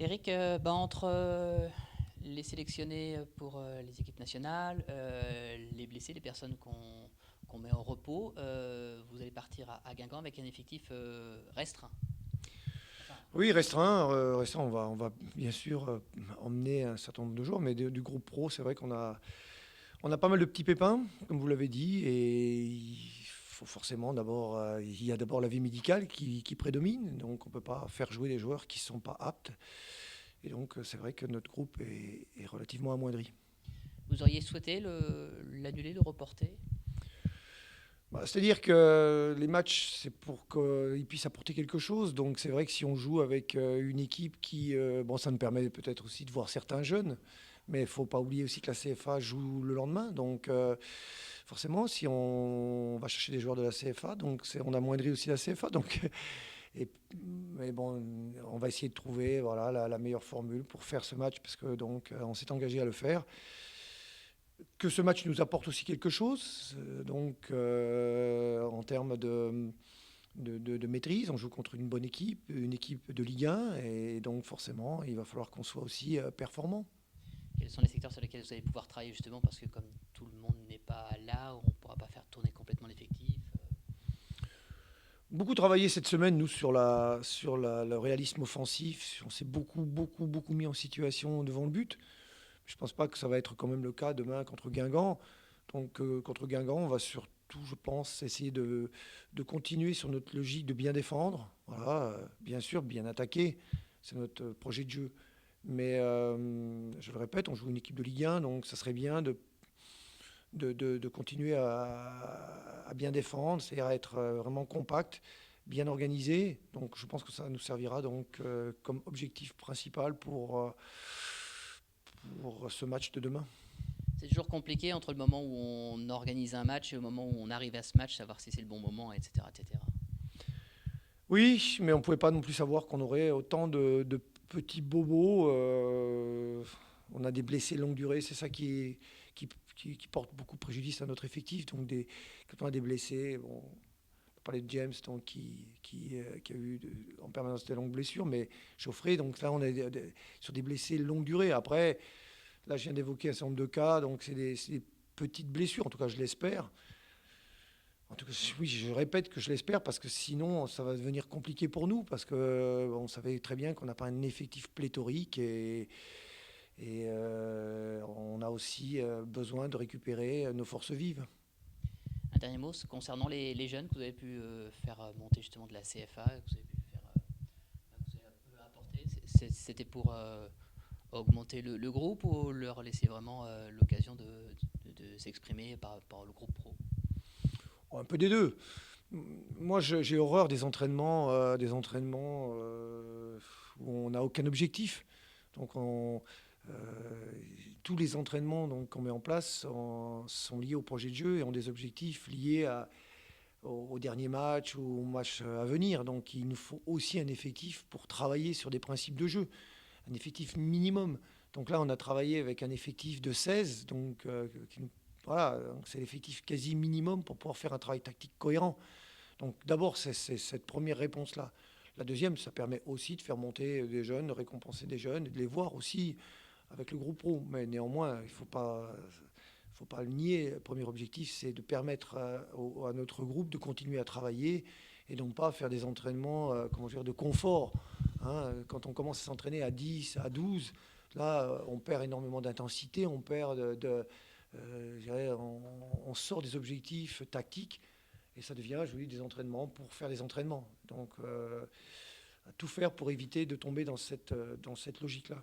Eric, entre les sélectionnés pour les équipes nationales, les blessés, les personnes qu'on met en repos, vous allez partir à Guingamp avec un effectif restreint. Enfin, Oui, restreint, on va bien sûr emmener un certain nombre de joueurs, mais du groupe pro, c'est vrai qu'on a pas mal de petits pépins, comme vous l'avez dit, et il faut forcément d'abord, il y a d'abord la vie médicale qui prédomine, donc on ne peut pas faire jouer des joueurs qui ne sont pas aptes, et donc c'est vrai que notre groupe est relativement amoindri. vous auriez souhaité l'annuler, le reporter? Bah, c'est-à-dire que les matchs, c'est pour qu'ils puissent apporter quelque chose. Donc c'est vrai que si on joue avec une équipe bon, ça nous permet peut-être aussi de voir certains jeunes, mais il ne faut pas oublier aussi que la CFA joue le lendemain. Donc forcément, si on va chercher des joueurs de la CFA, donc on amoindrit aussi la CFA. Donc, et, mais bon, on va essayer de trouver voilà, la meilleure formule pour faire ce match, parce que donc on s'est engagé à le faire. Que ce match nous apporte aussi quelque chose, donc en termes de maîtrise. On joue contre une équipe de Ligue 1, et donc forcément, il va falloir qu'on soit aussi performant. Quels sont les secteurs sur lesquels vous allez pouvoir travailler justement parce que comme tout le monde n'est pas là, on ne pourra pas faire tourner complètement l'effectif. Beaucoup travaillé cette semaine, nous, le réalisme offensif. On s'est beaucoup mis en situation devant le but. Je ne pense pas que ça va être quand même le cas demain contre Guingamp. Donc, contre Guingamp, on va surtout, je pense, essayer de continuer sur notre logique de bien défendre. Voilà, bien sûr, bien attaquer. C'est notre projet de jeu. Mais je le répète, on joue une équipe de Ligue 1, donc ça serait bien de continuer à bien défendre, c'est-à-dire à être vraiment compact, bien organisé. Donc je pense que ça nous servira donc comme objectif principal pour ce match de demain. C'est toujours compliqué entre le moment où on organise un match et au moment où on arrive à ce match, savoir si c'est le bon moment, etc. etc. Oui, mais on ne pouvait pas non plus savoir qu'on aurait autant de petits bobos. On a des blessés longue durée, c'est ça qui porte beaucoup préjudice à notre effectif. Donc quand on a des blessés, bon, on parlait de James donc, qui a eu en permanence des longues blessures, mais Geoffrey, donc là on est sur des blessés longue durée. Après, là je viens d'évoquer un certain nombre de cas, donc c'est des petites blessures, en tout cas je l'espère. En tout cas, oui, je répète que je l'espère parce que sinon, ça va devenir compliqué pour nous parce que on savait très bien qu'on n'a pas un effectif pléthorique et on a aussi besoin de récupérer nos forces vives. Un dernier mot concernant les jeunes que vous avez pu faire monter justement de la CFA, que vous avez pu faire, que vous avez un peu apporter. C'était pour augmenter le groupe ou leur laisser vraiment l'occasion de s'exprimer par le groupe pro? Oh, un peu des deux. Moi, j'ai horreur des entraînements où on n'a aucun objectif. Donc, euh, tous les entraînements donc, qu'on met en place sont liés au projet de jeu et ont des objectifs liés au dernier match ou au match à venir. Donc, il nous faut aussi un effectif pour travailler sur des principes de jeu, un effectif minimum. Donc là, on a travaillé avec un effectif de 16, donc voilà, c'est l'effectif quasi minimum pour pouvoir faire un travail tactique cohérent. Donc d'abord, c'est cette première réponse-là. La deuxième, ça permet aussi de faire monter des jeunes, de récompenser des jeunes, et de les voir aussi avec le groupe pro. Mais néanmoins, il ne faut pas le nier. Le premier objectif, c'est de permettre à notre groupe de continuer à travailler et non pas faire des entraînements comment dire, de confort. Hein. Quand on commence à s'entraîner à 10, à 12, là, on perd énormément d'intensité, on perd je dirais, on sort des objectifs tactiques et ça devient, je vous dis, des entraînements pour faire des entraînements. Donc, à tout faire pour éviter de tomber dans cette logique-là.